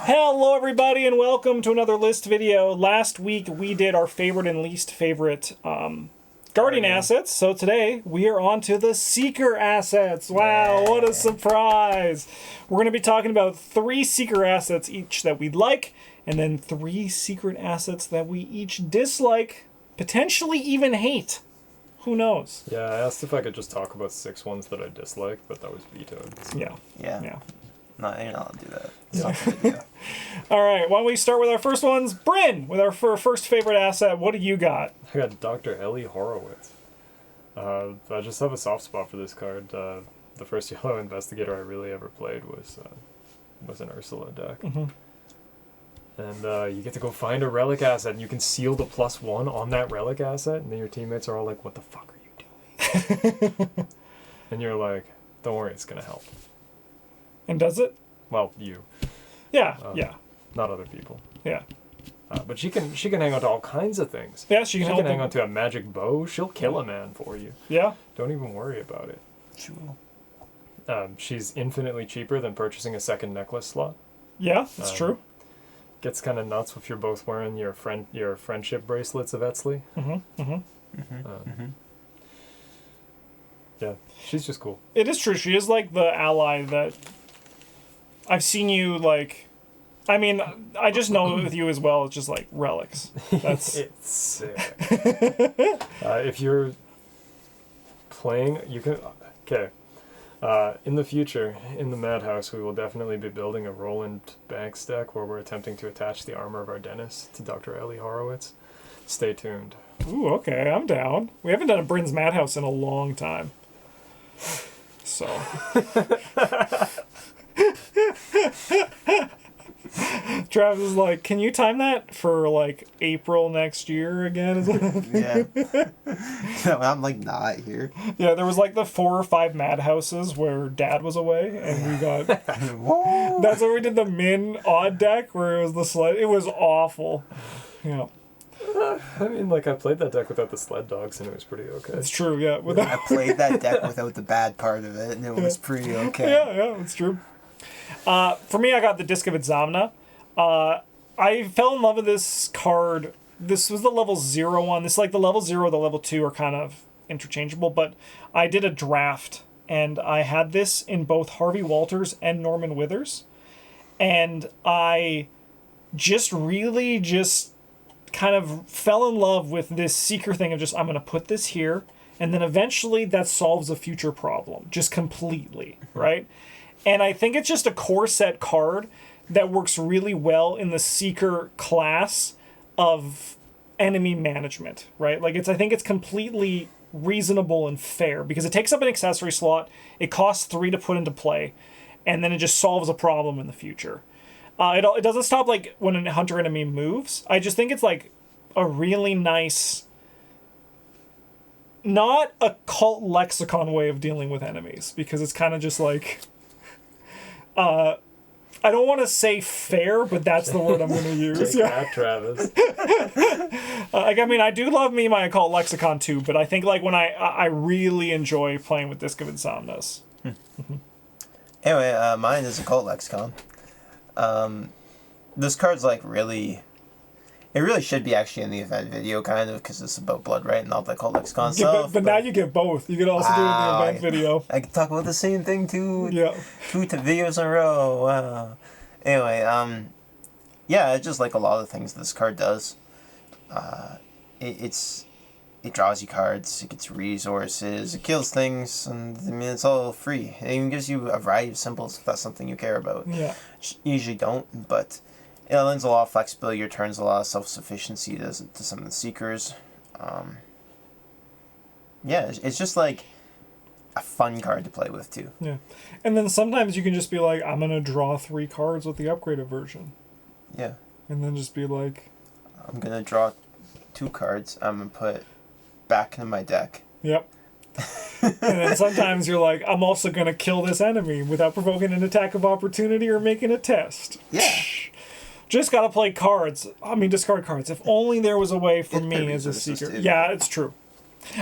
Hello everybody and welcome to another list video. Last week we did our favorite and least favorite Guardian assets, so today we are on to the Seeker assets. Wow, what a surprise! We're going to be talking about 3 Seeker assets each that we like, and then 3 secret assets that we each dislike, potentially even hate. Who knows? Yeah, I asked if I could just talk about 6 ones that I dislike, but that was vetoed. So. Yeah. No, you're not allowed to do that. It's not good idea. All right, why don't we start with our first ones? Bryn, with our first favorite asset, what do you got? I got Dr. Ellie Horowitz. I just have a soft spot for this card. The first yellow investigator I really ever played was an Ursula deck. Mm-hmm. And you get to go find a relic asset, and you can seal the +1 on that relic asset, and then your teammates are all like, what the fuck are you doing? And you're like, don't worry, it's going to help. And does it? Well, you. Yeah, Not other people. Yeah. But she can hang on to all kinds of things. Yeah, she can hang on to a magic bow. She'll kill a man for you. Yeah. Don't even worry about it. She will. She's infinitely cheaper than purchasing a second necklace slot. Yeah, that's true. Gets kind of nuts if you're both wearing your friendship bracelets of Etzli. Yeah, she's just cool. It is true. She is like the ally that I've seen you like. I mean, I just know with you as well. It's just like relics. That's it's sick. If you're playing, you can. Okay. In the future, in the Madhouse, we will definitely be building a Roland Banks deck where we're attempting to attach the armor of our dentist to Dr. Ellie Horowitz. Stay tuned. Ooh, okay, I'm down. We haven't done a Bryn's Madhouse in a long time. So. Travis is like, can you time that for like April next year again? Yeah. No, I'm like not here. Yeah, there was like the 4 or 5 Madhouses where Dad was away, and we got. That's where we did the Min odd deck where it was the sled. It was awful. Yeah. I mean, like, I played that deck without the sled dogs, and it was pretty okay. It's true, yeah. I played that deck without the bad part of it, and it was pretty okay. Yeah, it's true. For me, I got the Disc of Itzamna. I fell in love with this card. This was the level 0 one. This, like, the level 0 the level 2 are kind of interchangeable, but I did a draft, and I had this in both Harvey Walters and Norman Withers, and I really kind of fell in love with this Seeker thing of just, I'm going to put this here, and then eventually that solves a future problem, just completely, right? And I think it's just a core set card that works really well in the Seeker class of enemy management, right? Like, I think it's completely reasonable and fair, because it takes up an accessory slot, it costs 3 to put into play, and then it just solves a problem in the future. It doesn't stop, like, when a hunter enemy moves. I just think it's, like, a really nice, not a cult lexicon way of dealing with enemies, because it's kind of just, like, I don't want to say fair, but that's the word I'm going to use. Take that, Travis. I mean, I do love me my occult lexicon, too, but I think, like, when I really enjoy playing with Disc of Insomnus. Anyway, mine is a cult lexicon. This card's like really, it really should be actually in the event video kind of, because it's about blood, right, and all the cult lexicon stuff. But now you get both. You can also do it in the event video. I can talk about the same thing too. Yeah. 2 videos in a row. Wow. Anyway, yeah, it's just like a lot of things this card does. It draws you cards, it gets resources, it kills things, and I mean, it's all free. It even gives you a variety of symbols if that's something you care about. Yeah. Usually don't, but it lends a lot of flexibility, returns a lot of self-sufficiency to some of the Seekers. Yeah, it's just like a fun card to play with, too. Yeah. And then sometimes you can just be like, I'm going to draw 3 cards with the upgraded version. Yeah. And then just be like... I'm going to draw 2 cards. I'm going to put back into my deck. Yep. And then sometimes you're like, I'm also going to kill this enemy without provoking an attack of opportunity or making a test. Yeah. Just got to play cards. I mean, discard cards. If only there was a way for me as a Seeker. Yeah, it's true.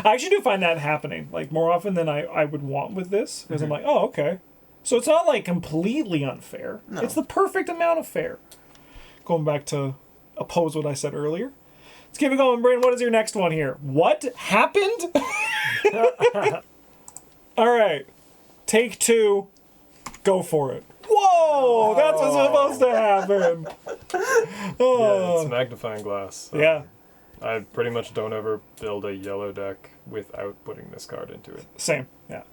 I actually do find that happening, like, more often than I would want with this. Because I'm like, oh, okay. So it's not like completely unfair. No. It's the perfect amount of fair. Going back to oppose what I said earlier. Let's keep it going, Brandon. What is your next one here? What happened? All right. Take 2. Go for it. Whoa! That's what's supposed to happen. Yeah, it's magnifying glass. Yeah. I pretty much don't ever build a yellow deck without putting this card into it. Same. Yeah.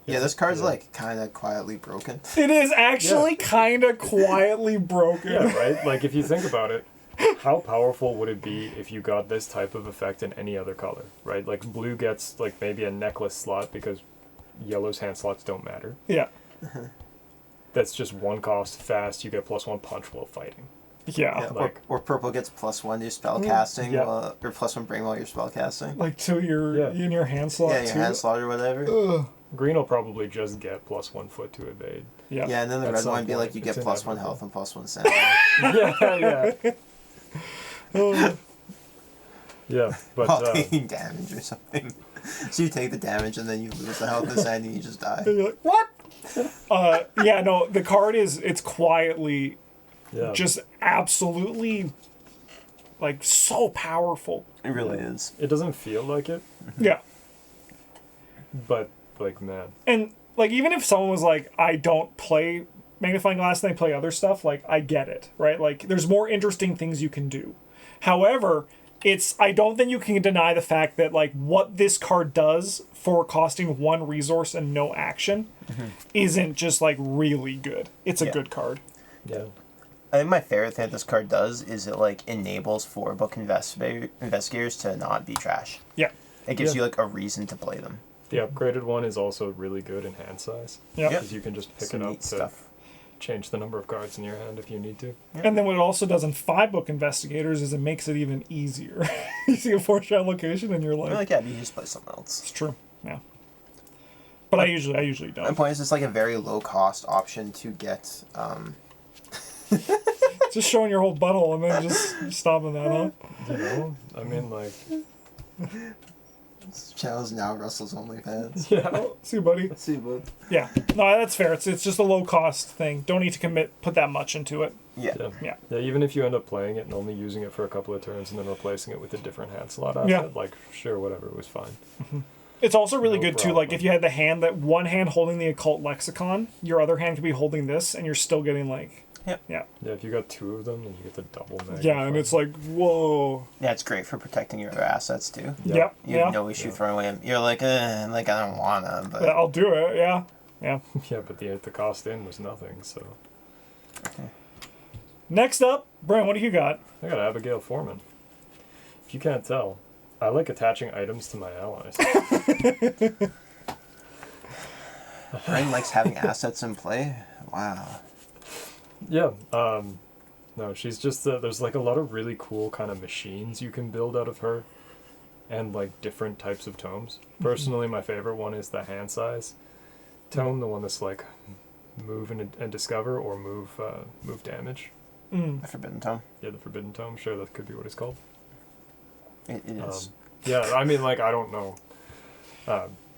Yeah, this card's like kind of quietly broken. It is actually kind of quietly broken. Yeah, right? Like, if you think about it, how powerful would it be if you got this type of effect in any other color, right? Like, blue gets, like, maybe a necklace slot because yellow's hand slots don't matter. Yeah. That's just 1 cost, fast, you get +1 punch while fighting. Yeah. Yeah, like- or purple gets +1 to your spell casting, Yeah. or +1 bring while you're spell casting. Like to your Yeah. in your hand slot Yeah, your too. hand slot or whatever. Ugh. Green will probably just get +1 foot to evade. Yeah. Yeah, and then the At red some one would be like point, you get it's +1 inevitable. health and +1 sanity. Yeah. Oh. Yeah, but While taking damage or something. So you take the damage and then you lose the health and sanity and you just die. And you're like, what? Yeah, no, the card it's quietly yeah. just absolutely like so powerful. It really is. It doesn't feel like it, Yeah. but, like, man. And like even if someone was like, I don't play magnifying glass and they play other stuff, like I get it, right? Like there's more interesting things you can do. However, I don't think you can deny the fact that like what this card does for costing 1 resource and no action isn't just like really good. It's a Yeah. good card. Yeah. I think my favorite thing that this card does is it like enables 4-book investigators to not be trash. Yeah. It gives Yeah. you like a reason to play them. The upgraded one is also really good in hand size. Yeah. Yep. Because you can just pick Some it up neat to stuff. change the number of cards in your hand if you need to. And then what it also does in 5-book investigators is it makes it even easier. You see a 4-shot location and you're I'm like, like, yeah, you just play something else. it's true. Yeah. But I usually My don't. point is, it's like a very low cost option to get. Just showing your whole butthole and then just stopping that, huh? You know? I mean, like, Channel's now Russell's OnlyFans. yeah. Oh, see you, buddy. Let's see, bud. Yeah. No, that's fair. It's just a low cost thing. Don't need to put that much into it. Yeah. Yeah. Yeah. Yeah, even if you end up playing it and only using it for a couple of turns and then replacing it with a different hand slot after, Yeah. like, sure, whatever, it was fine. It's also really No good too. Like problem. if you had the hand that one hand holding the occult lexicon, your other hand could be holding this, and you're still getting like, Yep. yeah, Yeah, if you got 2 of them, then you get the double magnify. yeah, and it's like, whoa, Yeah, it's great for protecting your other assets too. Yeah. yep, You yeah, have no issue throwing away. You're like I don't wanna, but Yeah, I'll do it, yeah, yeah. Yeah, but the cost in was nothing, so. Next up, Brian, what do you got? I got Abigail Foreman. If you can't tell, I like attaching items to my allies. Brian likes having assets in play. Wow. Yeah, no, she's just, there's like a lot of really cool kind of machines you can build out of her, and like different types of tomes. Personally, my favorite one is the hand size tome, the one that's like move and discover, or move damage. The Forbidden Tome. Yeah, the Forbidden Tome, sure, that could be what it's called. It is. Yeah, I mean, like, I don't know.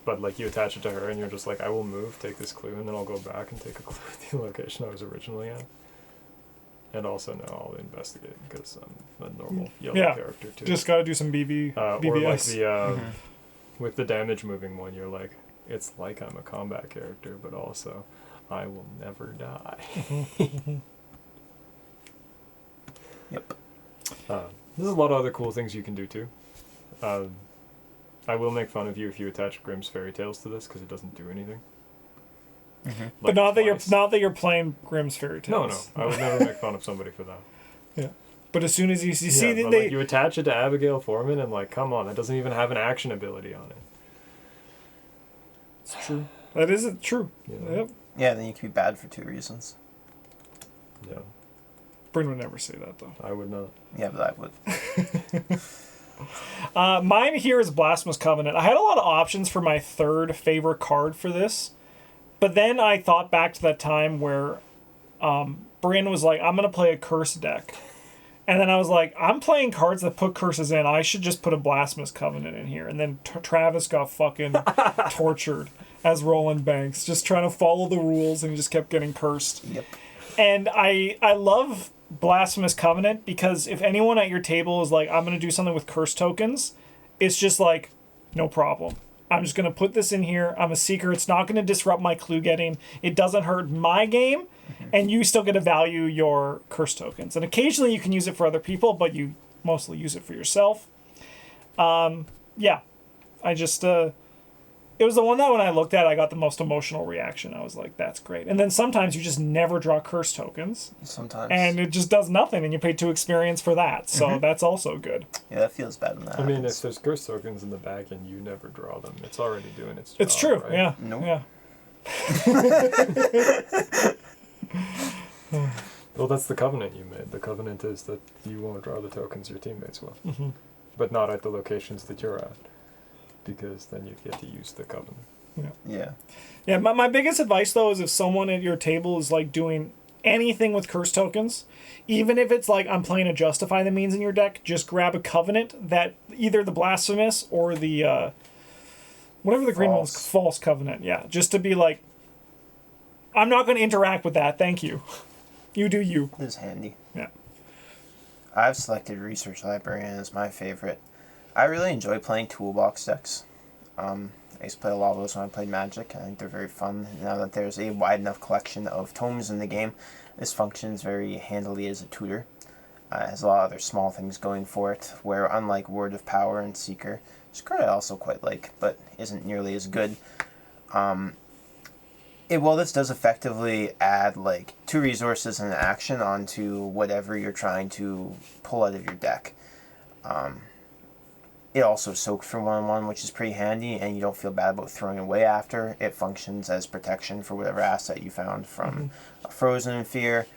But, like, you attach it to her and you're just like, I will move, take this clue, and then I'll go back and take a clue at the location I was originally at. And also now I'll investigate, because I'm a normal yellow Yeah, character, too. Just gotta do some BB, Or, like, BBS. the, with the damage moving one, you're like, it's like I'm a combat character, but also, I will never die. Yep. There's a lot of other cool things you can do, too. I will make fun of you if you attach Grimm's Fairy Tales to this, because it doesn't do anything. But not that you're playing Grimm's Fairy No, Tales. I would never make fun of somebody for that. Yeah. But as soon as you see Yeah, that but, they, like, you attach it to Abigail Foreman, and like, come on, that doesn't even have an action ability on it. it's true. That isn't true. You know? Yep. Yeah, then you can be bad for 2 reasons. Yeah, Bryn would never say that though. I would not. Yeah, but I would. Mine here is Blasphemous Covenant. I had a lot of options for my third favorite card for this, but then I thought back to that time where Bryn was like, I'm going to play a curse deck. And then I was like, I'm playing cards that put curses in. I should just put a Blasphemous Covenant in here. And then Travis got fucking tortured. as Roland Banks, just trying to follow the rules, and he just kept getting cursed. Yep. And I love Blasphemous Covenant because if anyone at your table is like, I'm going to do something with curse tokens, it's just like, no problem. I'm just going to put this in here. I'm a seeker. It's not going to disrupt my clue getting. It doesn't hurt my game, and you still get to value your curse tokens. And occasionally you can use it for other people, but you mostly use it for yourself. Yeah. I just... it was the one that when I looked at, I got the most emotional reaction. I was like, that's great. And then sometimes you just never draw curse tokens. Sometimes. And it just does nothing, and you pay 2 experience for that. So that's also good. Yeah, that feels bad when that happens. I mean, if there's curse tokens in the back and you never draw them, it's already doing its job. It's true, right? yeah. Nope. Yeah. Well, that's the covenant you made. The covenant is that you won't draw the tokens your teammates will. Mm-hmm. But not at the locations that you're at. Because then you get to use the covenant. Yeah. Yeah, my biggest advice, though, is if someone at your table is, like, doing anything with curse tokens, even if it's, like, I'm playing a Justify the Means in your deck, just grab a Covenant that either the Blasphemous or the, whatever the green one's, False Covenant, yeah. Just to be like, I'm not going to interact with that, thank you. You do you. It is handy. Yeah. I've selected Research Librarian as my favorite. I really enjoy playing toolbox decks. I used to play a lot of those when I played Magic. I think they're very fun. Now that there's a wide enough collection of tomes in the game, this functions very handily as a tutor. It has a lot of other small things going for it, where unlike Word of Power and Seeker, which card I also quite like, but isn't nearly as good, well, this does effectively add like 2 resources and an action onto whatever you're trying to pull out of your deck. It also soaks for 1/1, which is pretty handy, and you don't feel bad about throwing away after. It functions as protection for whatever asset you found from Frozen in Fear.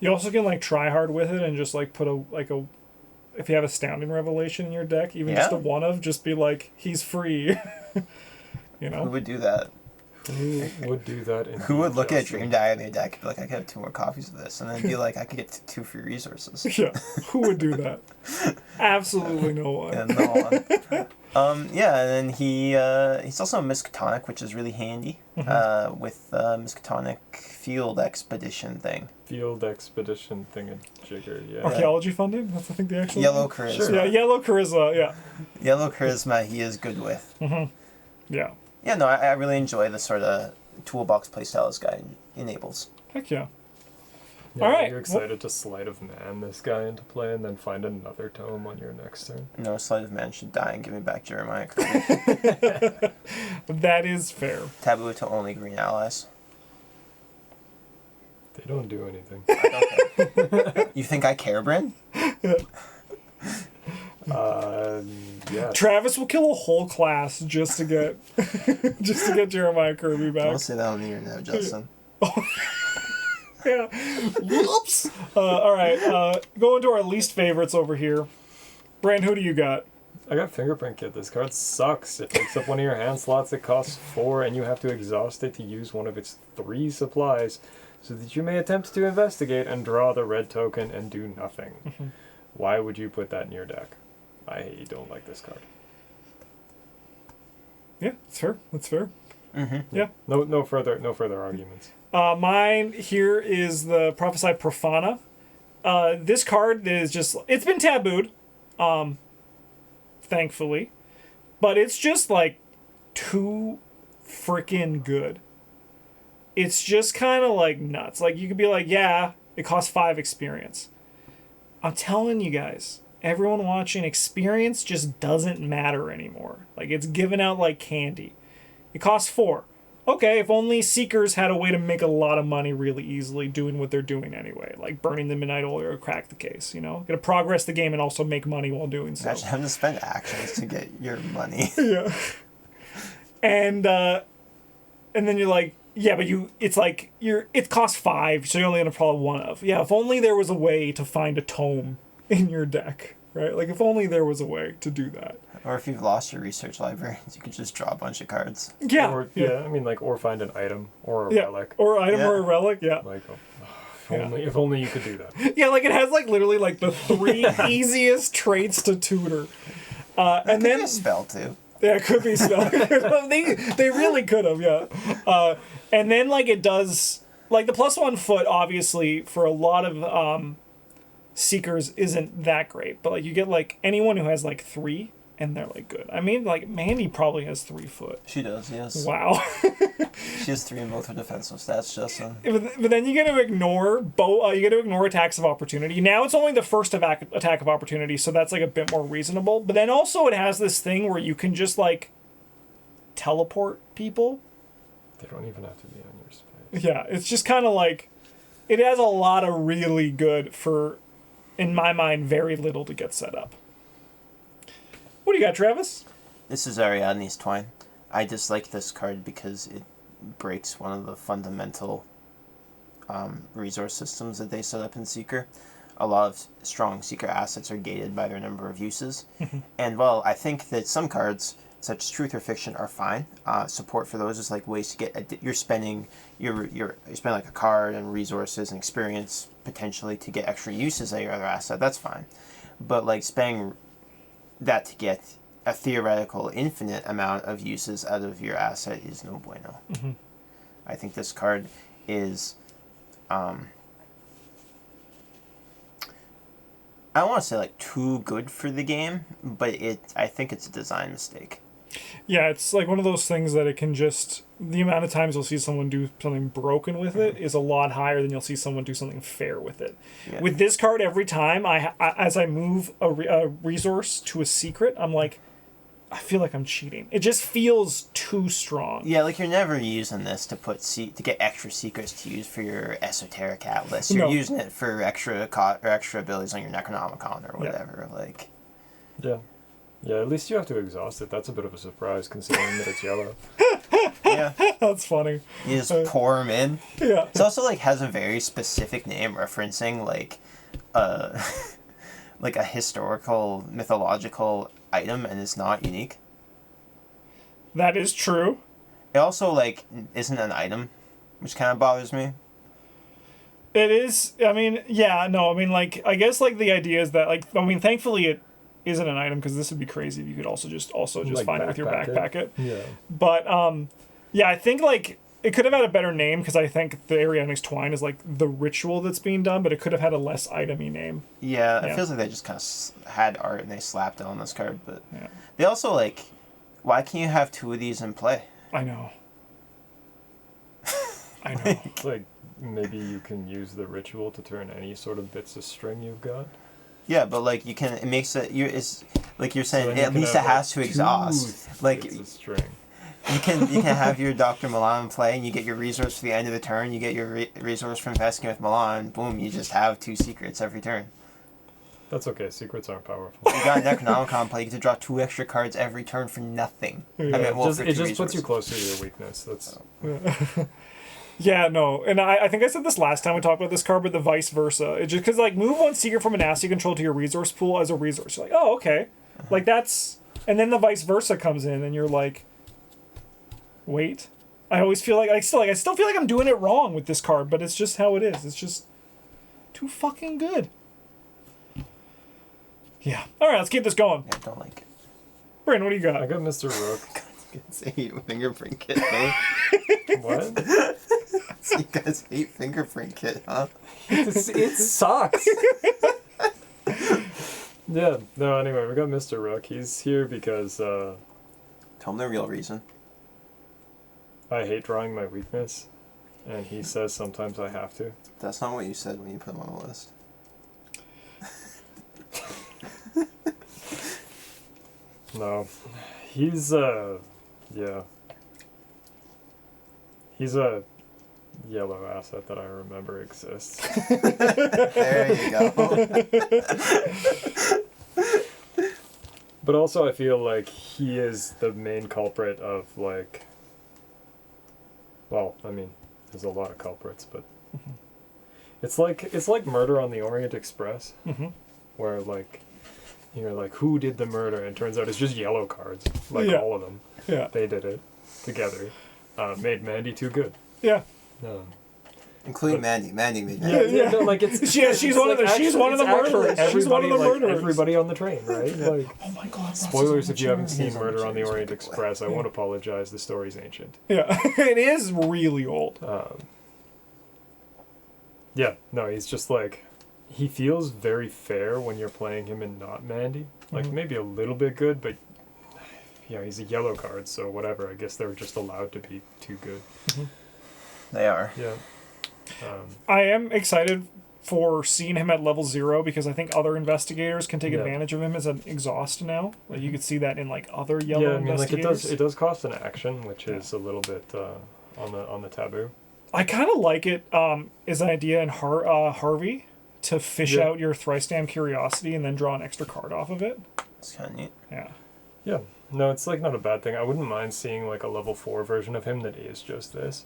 You also can, like, try hard with it and just, like, put if you have Astounding Revelation in your deck, even just a 1 of, just be like, he's free. You know? Who would do that? Who would do that? Who would look at Dream Diary in their deck and be like, I could have 2 more copies of this, and then be like, I could get 2 free resources. Yeah, who would do that? Absolutely no one. Yeah, no one. Yeah, and then he's also a Miskatonic, which is really handy, with Miskatonic Field Expedition thing. Field Expedition thingamajigger, yeah. Archaeology funding? That's, I think, the actual Yellow name? Charisma. Sure. Yeah, Yellow Charisma, yeah. Yellow Charisma he is good with. Yeah. Yeah, no, I really enjoy the sort of toolbox playstyle this guy enables. Heck yeah. Yeah, All right. You're excited to Sleight of Man this guy into play and then find another tome on your next turn. No, Sleight of Man should die and give me back Jeremiah. That is fair. Taboo to only green allies. They don't do anything. You think I care, Bryn? Yeah. Travis will kill a whole class just to get Jeremiah Kirby back. Don't say that on the internet, Justin. Yeah. Whoops. All right. Going to our least favorites over here. Brand, who do you got? I got Fingerprint Kit. This card sucks. It takes up one of your hand slots. It costs 4, and you have to exhaust it to use one of its 3 supplies, so that you may attempt to investigate and draw the red token and do nothing. Why would you put that in your deck? I don't like this card. Yeah, that's fair. That's fair. Yeah. No further arguments. Mine here is the Prophesy Profana. This card is just, it's been tabooed, thankfully, but it's just like too freaking good. It's just kind of like nuts. Like, you could be like, yeah, it costs 5 experience. I'm telling you guys, everyone watching, experience just doesn't matter anymore. Like, it's given out like candy. It costs 4. Okay, if only Seekers had a way to make a lot of money really easily doing what they're doing anyway, like burning the Midnight Oil or Crack the Case, you know? Gonna progress the game and also make money while doing so. Imagine having to spend actions to get your money. Yeah. And then you're like, yeah, but it costs 5, so you're only gonna pull 1 of. Yeah, if only there was a way to find a tome in your deck, right? Like, if only there was a way to do that. Or if you've lost your research library, you could just draw a bunch of cards. Yeah. Or find an item or a relic. Or an item or a relic, yeah. Like, if only you could do that. Yeah, like, it has, like, literally, like, the 3 easiest traits to tutor. And Could then be a spell, too. Yeah, it could be spell. they really could have, yeah. And then like it does like the +1 foot obviously for a lot of seekers isn't that great, but like you get like anyone who has like 3 and they're like good. I mean like Mandy probably has 3 foot. She does, yes. Wow. She has 3 in both her defensive stats, Justin. But then you get to ignore you get to ignore attacks of opportunity. Now it's only the first attack of opportunity, so that's like a bit more reasonable. But then also it has this thing where you can just like teleport people. They don't even have to be on your space. Yeah, it's just kind of like it has a lot of really good for, in my mind, very little to get set up. What do you got, Travis? This is Ariadne's Twine. I dislike this card because it breaks one of the fundamental resource systems that they set up in Seeker. A lot of strong Seeker assets are gated by their number of uses. And, well, I think that some cards, such as Truth or Fiction, are fine. Support for those is like ways to get... You're spending like a card and resources and experience, potentially, to get extra uses out of your other asset. That's fine. But, like, spending that to get a theoretical infinite amount of uses out of your asset is no bueno. I think this card is I don't want to say like too good for the game, but I think it's a design mistake. Yeah, it's like one of those things that it can just... The amount of times you'll see someone do something broken with it is a lot higher than you'll see someone do something fair with it. Yeah. With this card, every time as I move a resource to a secret, I'm like, I feel like I'm cheating. It just feels too strong. Yeah, like you're never using this to get extra secrets to use for your esoteric atlas. You're using it for extra abilities on your Necronomicon or whatever. Yeah. Like, yeah. At least you have to exhaust it. That's a bit of a surprise considering that it's yellow. Yeah, that's funny. You just pour them in. Yeah. It also like has a very specific name referencing like like a historical mythological item, and it's not unique. That is true. It also like isn't an item, which kind of bothers me. It is. I mean, yeah, no. I mean, like, I guess like the idea is that like, I mean, thankfully it isn't an item because this would be crazy if you could also just like find it with your backpack. Yeah. But yeah, I think like it could have had a better name because I think the Ariadne's Twine is like the ritual that's being done, but it could have had a less itemy name. Yeah, it feels like they just kind of had art and they slapped it on this card, but they also like, why can't you have 2 of these in play? I know. I know. Like maybe you can use the ritual to turn any sort of bits of string you've got. Yeah, but like you can, it makes it. It's like you're saying. So at least it has to exhaust. Like bits of string. You can have your Dr. Milan play, and you get your resource for the end of the turn. You get your resource from investing with Milan. Boom! You just have 2 secrets every turn. That's okay. Secrets aren't powerful. You got an Necronomicon play. You get to draw 2 extra cards every turn for nothing. Yeah. I mean, well, it just puts you closer to your weakness. That's. Yeah, no, and I think I said this last time we talked about this card, but the vice versa. It just because like move 1 secret from an asset you control to your resource pool as a resource. You're like, oh, okay, like that's, and then the vice versa comes in, and you're like, wait, I always feel like I still feel like I'm doing it wrong with this card, but it's just how it is. It's just too fucking good. Yeah. All right, let's keep this going. Yeah, I don't like it. Brandon, what do you got? I got Mr. Rook. You guys hate Fingerprint Kit, huh? What? You guys hate Fingerprint Kit, huh? It sucks. Yeah. No. Anyway, we got Mr. Rook. He's here because. Tell him the real reason. I hate drawing my weakness, and he says sometimes I have to. That's not what you said when you put him on the list. No, he's yeah. He's a yellow asset that I remember exists. There you go. But also I feel like he is the main culprit of like, well, I mean, there's a lot of culprits, but it's like Murder on the Orient Express, where like you're like, who did the murder? And it turns out it's just yellow cards, like all of them. Yeah, they did it together. Made Mandy too good. Yeah. Including Mandy. Mandy made Yeah, that. yeah. No, like she's one of the murderers. She's one of the murderers. Everybody on the train, right? Like, Oh my god. spoilers if you haven't seen He's on the Murder on the train, Orient he's a big Express. I won't apologize. The story's ancient. Yeah, it is really old. Yeah, no, he's just like, he feels very fair when you're playing him and not Mandy. Like, maybe a little bit good, but yeah, he's a yellow card, so whatever. I guess they're just allowed to be too good. They are. Yeah. I am excited for seeing him at level 0 because I think other investigators can take advantage of him as an exhaust now. Like you could see that in like other yellow investigators. Like it does cost an action, which is a little bit on the taboo. I kind of like it as an idea in Harvey to fish out your thrice damned curiosity and then draw an extra card off of it. It's kind of neat. Yeah. Yeah. No, it's like not a bad thing. I wouldn't mind seeing like a level 4 version of him that is just this.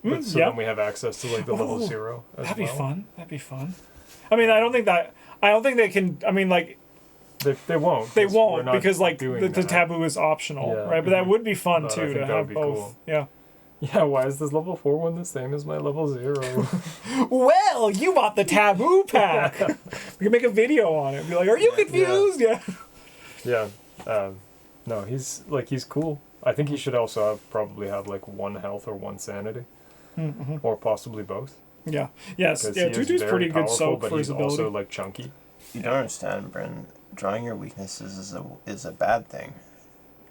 But so then we have access to like the level 0 as That'd be well. fun. That'd be fun. I mean, I don't think they can. I mean, like they won't. they won't because like the that. taboo is optional, right? But that would be fun But I too think to that would have be both. cool. Yeah. Yeah, why is this level 4 one the same as my level 0? Well, you bought the taboo pack. We can make a video on it. Be like, are you confused? Yeah. Yeah. No, he's cool. I think he should also probably have like 1 health or 1 sanity. Or possibly both. Yeah. Yes. Because Yeah. he is Tutu's very pretty good powerful, soak but for his he's ability. also like chunky. You don't understand, Bryn. Drawing your weaknesses is a bad thing.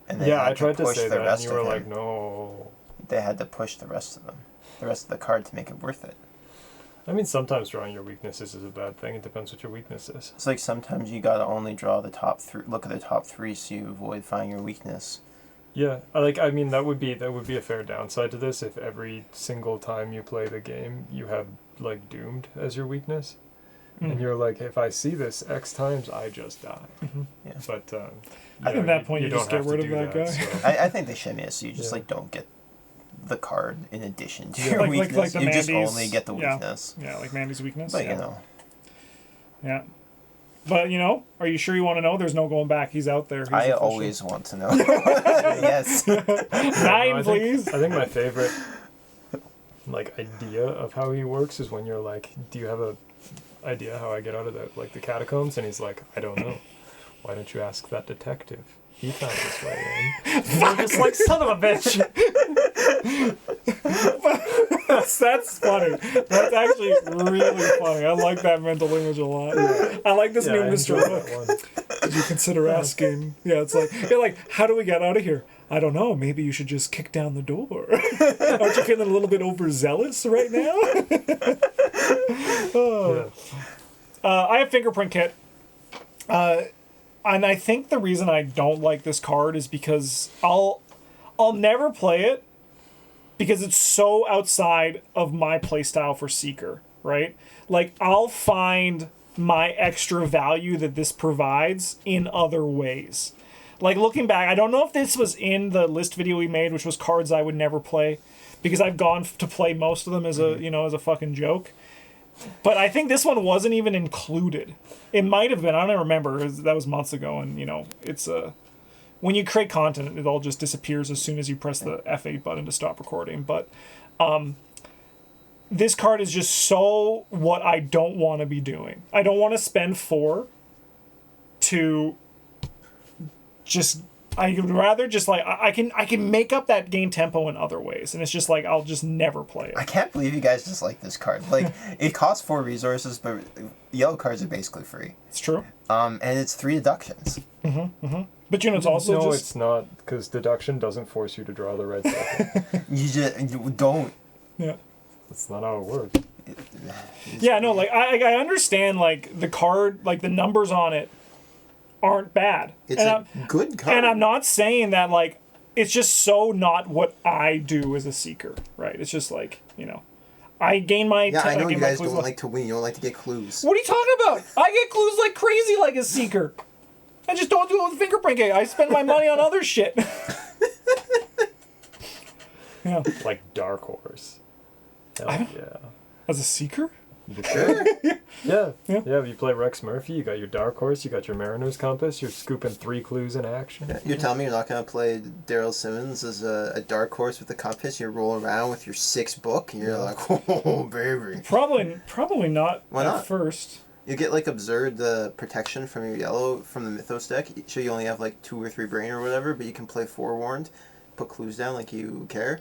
And they Yeah, had I tried to push say the that, and rest you of were him. like, no. They had to push the rest of them, the rest of the card to make it worth it. I mean, sometimes drawing your weaknesses is a bad thing. It depends what your weakness is. It's like sometimes you gotta only draw the top 3. Look at the top 3 so you avoid finding your weakness. Yeah, I mean that would be a fair downside to this if every single time you play the game you have like doomed as your weakness, and you're like, if I see this X times, I just die. Yeah. But At that point, you just don't get have rid to of do that guy. I think they should make it so you just like don't get the card in addition to your Like weakness. the You just Mandy's- only get the yeah. weakness. Yeah, like Mandy's weakness. But yeah. you know, Yeah. But are you sure you want to know? There's no going back. He's out there. He's I official. always want to know. Yes. 9, please. I think my favorite like idea of how he works is when you're like, do you have a idea how I get out of the catacombs? And he's like, I don't know. Why don't you ask that detective? He found his way in. And you're just like, son of a bitch. That's funny. That's actually really funny. I like that mental image a lot. Yeah. I like this new I Mr. enjoy Rook. that one. Did you consider asking? Yeah, it's like, you're like, how do we get out of here? I don't know. Maybe you should just kick down the door. Aren't you feeling a little bit overzealous right now? Yeah. I have Fingerprint Kit. And I think the reason I don't like this card is because I'll never play it because it's so outside of my playstyle for Seeker, right? Like, I'll find my extra value that this provides in other ways. Like, looking back, I don't know if this was in the list video we made, which was cards I would never play, because I've gone to play most of them as a fucking joke. But I think this one wasn't even included. It might have been. I don't remember. That was months ago, and it's when you create content, it all just disappears as soon as you press the F8 button to stop recording. But this card is just so what I don't want to be doing. I don't want to spend 4 to just. I would rather just like I can make up that game tempo in other ways, and it's just like I'll just never play it. I can't believe you guys just like this card. Like, it costs 4 resources, but yellow cards are basically free. It's true. And it's 3 deductions. But it's also no, just it's not, because deduction doesn't force you to draw the red circle. You don't. yeah. That's not how it works. Yeah, no, like I understand like the card, like the numbers on it aren't bad. It's and a good card. And I'm not saying that like it's just so not what I do as a seeker, right? It's just like, I gain my Yeah, I know you guys clues. don't like to win. You don't like to get clues. What are you talking about? I get clues like crazy like a seeker. I just don't do it with Fingerprint Kit. I spend my money on other shit. Yeah. Like Dark Horse. Hell yeah. As a seeker? Sure. Yeah. You play Rex Murphy, you got your Dark Horse, you got your Mariner's Compass, you're scooping 3 clues in action. Yeah, you're telling me you're not going to play Daryl Simmons as a dark horse with a compass? You roll around with your 6th book, and you're like, oh, baby. Probably not. Why not? At first. You get, like, absurd protection from your yellow, from the Mythos deck. So you only have, like, 2 or 3 brain or whatever, but you can play Forewarned, put clues down like you care.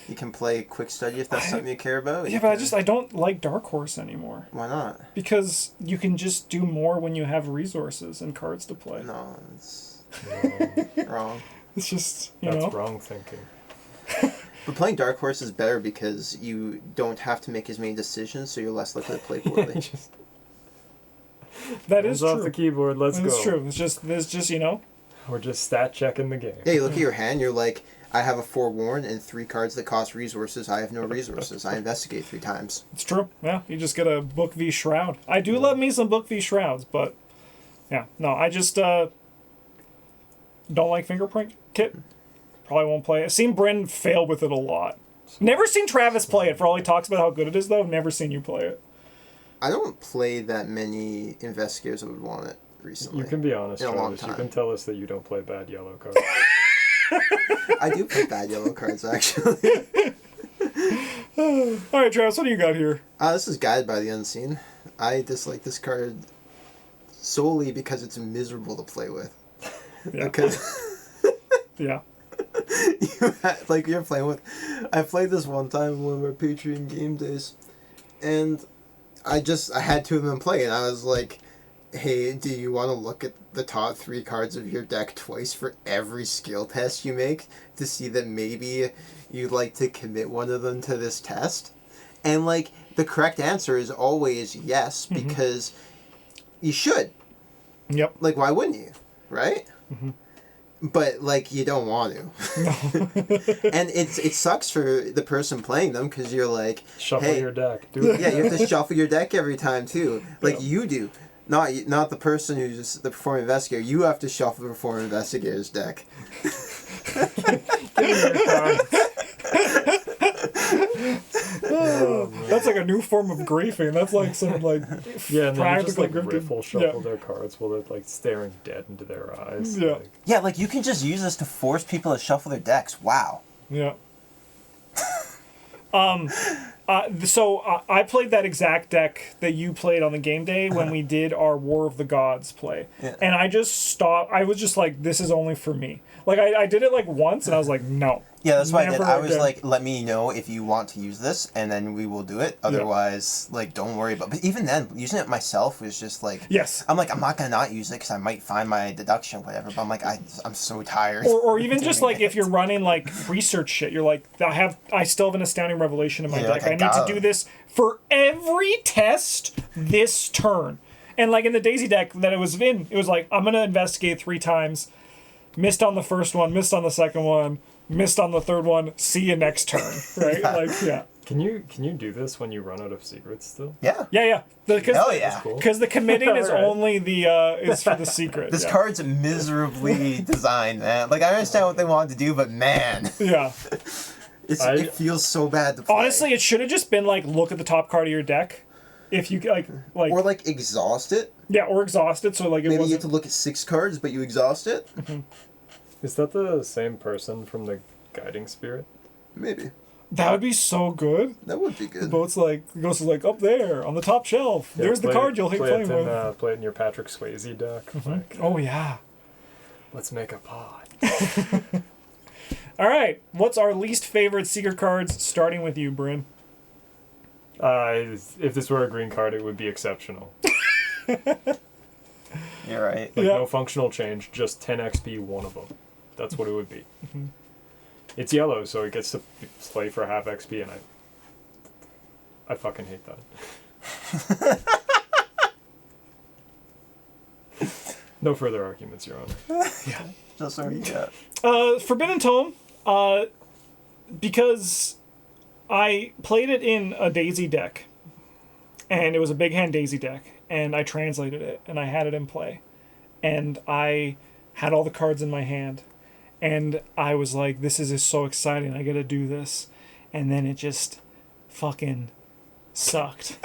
You can play Quick Study if that's something you care about. Yeah, but I don't like Dark Horse anymore. Why not? Because you can just do more when you have resources and cards to play. No, it's wrong. It's just, That's wrong thinking. But playing Dark Horse is better because you don't have to make as many decisions, so you're less likely to play poorly. That is true. Off true. the keyboard, let's go. It's true. It's just, We're just stat checking the game. Yeah, you look at your hand, you're like, I have a Forewarned and 3 cards that cost resources. I have no resources. I investigate 3 times. It's true. Yeah, you just get a Book V Shroud. I do love me some Book V Shrouds, but yeah, no, I just don't like Fingerprint Kit. Probably won't play it. I've seen Bryn fail with it a lot. Never seen Travis play it. For all he talks about how good it is, though, never seen you play it. I don't play that many investigators that would want it recently. You can be honest, in a long Travis. time. You can tell us that you don't play bad yellow cards. I do play bad yellow cards, actually. All right, Travis, what do you got here? This is Guided by the Unseen. I dislike this card solely because it's miserable to play with. Yeah. Because Yeah. you're playing with... I played this one time in one of our Patreon game days, and I had 2 of them play, and I was like, hey, do you want to look at the top 3 cards of your deck twice for every skill test you make to see that maybe you'd like to commit one of them to this test? And, like, the correct answer is always yes, because you should. Yep. Like, why wouldn't you? Right? Mm-hmm. But, like, you don't want to. And it sucks for the person playing them, because you're like, Shuffle hey, your deck. Do it. yeah, you have to shuffle your deck every time, too. Like, Yeah. you do. Not the person who's the performing investigator. You have to shuffle the performing investigator's deck. That's like a new form of griefing. That's like some like Yeah, and then you just practical like grifting. riffle shuffle their cards while they're like staring dead into their eyes. Yeah. Like, Yeah, like, you can just use this to force people to shuffle their decks. Wow. Yeah. I played that exact deck that you played on the game day when we did our War of the Gods play. Yeah. And I just stopped. I was just like, this is only for me. Like, I did it like once, and I was like, no. Yeah, that's what I did. Never I was again. like, let me know if you want to use this, and then we will do it. Otherwise, like, don't worry about it. But even then, using it myself was just like... Yes. I'm like, I'm not going to not use it because I might find my deduction, whatever. But I'm like, I'm so tired. Or even just like if you're running like research shit, you're like, I still have an astounding revelation in my Yeah, deck. like, I need to do this for every test this turn. And like in the Daisy deck that it was in, it was like, I'm gonna investigate 3 times, missed on the first one, missed on the second one, missed on the third one, see you next turn. Right? Yeah. Like, yeah. Can you do this when you run out of secrets still? Yeah. Yeah. Hell yeah. Cool. Because the committing is Alright. only the is for the secret. This yeah. card's miserably designed, man. Like, I understand what they wanted to do, but man, Yeah. it feels so bad to play. Honestly, it should have just been like, look at the top card of your deck. If you like Or, like, exhaust it. yeah, or exhausted, so like it Maybe you wasn't. have to look at 6 cards, but you exhaust it. Is that the same person from the Guiding Spirit? Maybe. That would be so good. That would be good. The boat's like goes to like up there on the top shelf. Yeah, There's the play- card you'll hate play playing it in, with. play it in your Patrick Swayze deck. Like, Oh yeah. let's make a pod. All right. What's our least favorite secret cards? Starting with you, Bryn. If this were a green card, it would be exceptional. You're right. Like, Yeah. no functional change, just 10 XP, one of them. That's what it would be. It's yellow, so it gets to play for half XP, and I fucking hate that. No further arguments, Your Honor. Just so you got. Forbidden Tome. Because I played it in a Daisy deck, and it was a big hand Daisy deck, and I translated it, and I had it in play, and I had all the cards in my hand, and I was like, this is just so exciting, I gotta do this, and then it just fucking sucked.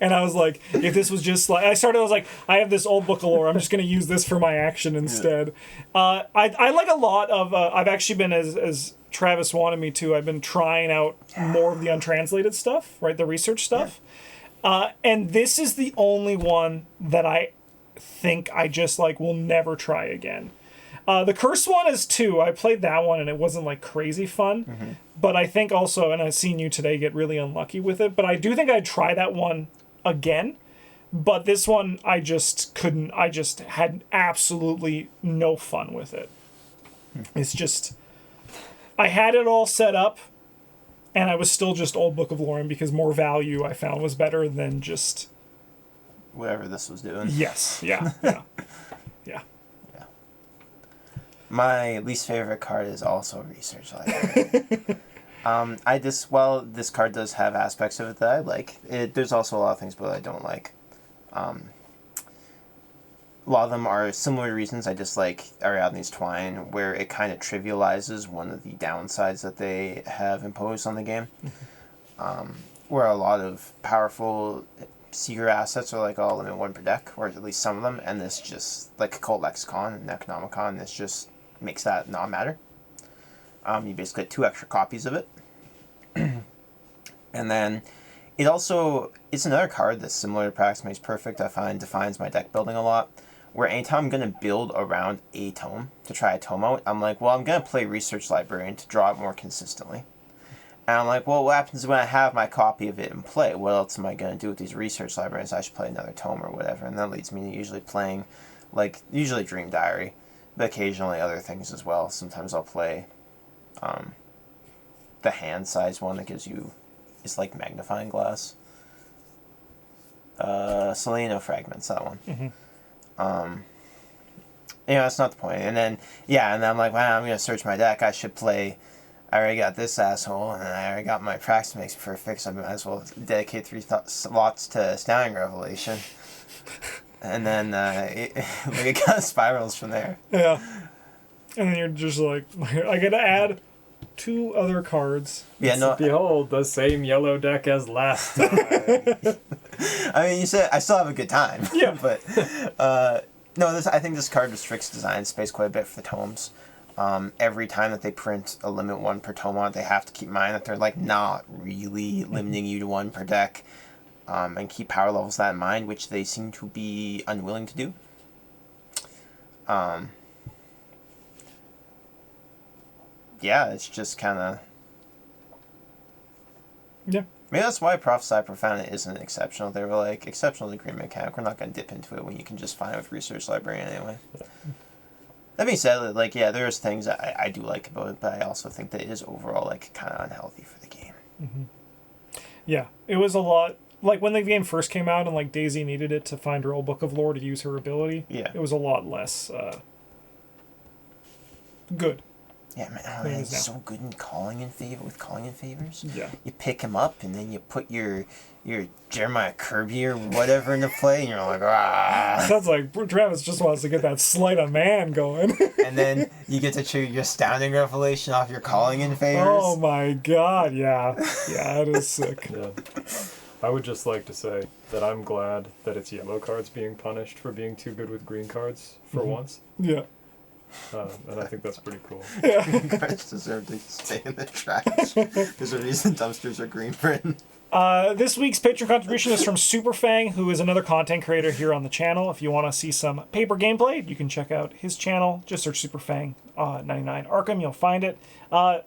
And I was like, if this was just like, I was like, I have this old book of lore. I'm just going to use this for my action instead. I like a lot of, I've actually been, as Travis wanted me to, I've been trying out more of the untranslated stuff, right? The research stuff. And this is the only one that I think I just like will never try again. The Curse one is 2. I played that one and it wasn't like crazy fun. But I think also, and I've seen you today get really unlucky with it, but I do think I'd try that one again. But this one, I just couldn't. I just had absolutely no fun with it. It's just, I had it all set up, and I was still just old Book of Lore, because more value I found was better than just whatever this was doing. Yes. Yeah. Yeah. Yeah. My least favorite card is also Research Library. This card does have aspects of it that I like. There's also a lot of things but I don't like. A lot of them are similar reasons. I dislike Ariadne's Twine, where it kind of trivializes one of the downsides that they have imposed on the game. Where a lot of powerful Seeker assets are like, limit 1 per deck, or at least some of them, and this just, like Occult Lexicon and Necronomicon, this just makes that not matter. You basically get 2 extra copies of it. And then it's another card that's similar to Practice Makes Perfect. I find defines my deck building a lot, where anytime I'm going to build around a tome to try a tome out, I'm like, well, I'm going to play Research Librarian to draw it more consistently. And I'm like, well, what happens when I have my copy of it in play? What else am I going to do with these Research Librarians? I should play another tome or whatever. And that leads me to usually playing, usually Dream Diary, but occasionally other things as well. Sometimes I'll play the hand-sized one that gives you, it's like magnifying glass. Seleno Fragments, that one. That's not the point. And then I'm like, wow, I'm going to search my deck. I already got this asshole, and I already got my Practice Makes Perfect, so I might as well dedicate 3 slots to Astounding Revelation. And then it kind of spirals from there. Yeah. And then you're just like, I got to add 2 other cards. Behold, the same yellow deck as last time. I mean, you said I still have a good time. Yeah. But, I think this card restricts design space quite a bit for the tomes. Every time that they print a limit 1 per tome on it, they have to keep in mind that they're not really limiting you to 1 per deck, and keep power levels that in mind, which they seem to be unwilling to do. It's just kind of... Yeah. Maybe that's why Prophesy Profound isn't exceptional. They were like, exceptional is a great mechanic. We're not going to dip into it when you can just find it with Research Librarian anyway. Yeah. That being said, there's things I do like about it, but I also think that it is overall, kind of unhealthy for the game. Mm-hmm. Yeah, it was a lot... when the game first came out and, Daisy needed it to find her old Book of Lore to use her ability, it was a lot less good. Yeah, man, it's so good in calling in favors. Yeah. You pick him up, and then you put your Jeremiah Kirby or whatever into play, and you're like, ah. Sounds like Travis just wants to get that sleight of man going. And then you get to trigger your Astounding Revelation off your calling in favors. Oh my god, yeah. Yeah, it is sick. Yeah. I would just like to say that I'm glad that it's yellow cards being punished for being too good with green cards for once. Yeah. And I think that's pretty cool. Yeah. Green cards deserve to stay in the trash. There's a reason dumpsters are green print. This week's Patreon contribution is from Superfang, who is another content creator here on the channel. If you want to see some paper gameplay, you can check out his channel. Just search Superfang 99 Arkham, you'll find it.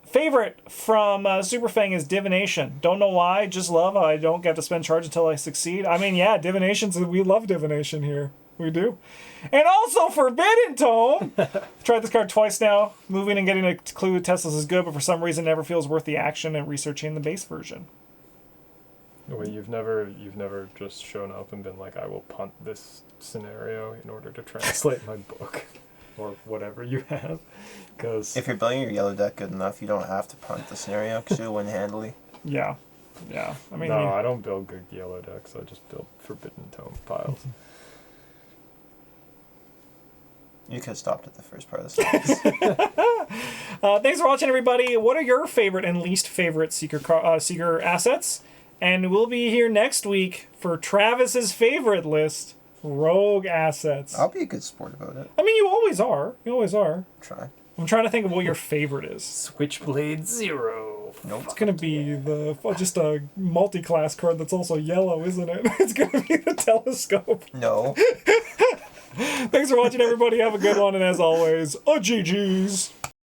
Favorite from Superfang is Divination. Don't know why, just love. I don't get to spend charge until I succeed. I mean, yeah, Divination's, we love Divination here. We do. And also Forbidden Tome. Tried this card twice now. Moving and getting a clue Tesla's is good, but for some reason never feels worth the action and researching the base version. Wait, you've never just shown up and been like, I will punt this scenario in order to translate my book, or whatever you have, because if you're building your yellow deck good enough, you don't have to punt the scenario because you'll win handily. Yeah. I mean, no, I don't build good yellow decks. I just build Forbidden Tome piles. You could have stopped at the first part of the sentence. Thanks for watching, everybody. What are your favorite and least favorite Seeker assets? And we'll be here next week for Travis's favorite list, Rogue Assets. I'll be a good sport about it. I mean, you always are. You always are. Try. I'm trying to think of what your favorite is. Switchblade 0. Nope. It's gonna be just a multi-class card that's also yellow, isn't it? It's gonna be the telescope. No. Thanks for watching, everybody. Have a good one, and as always, GG's.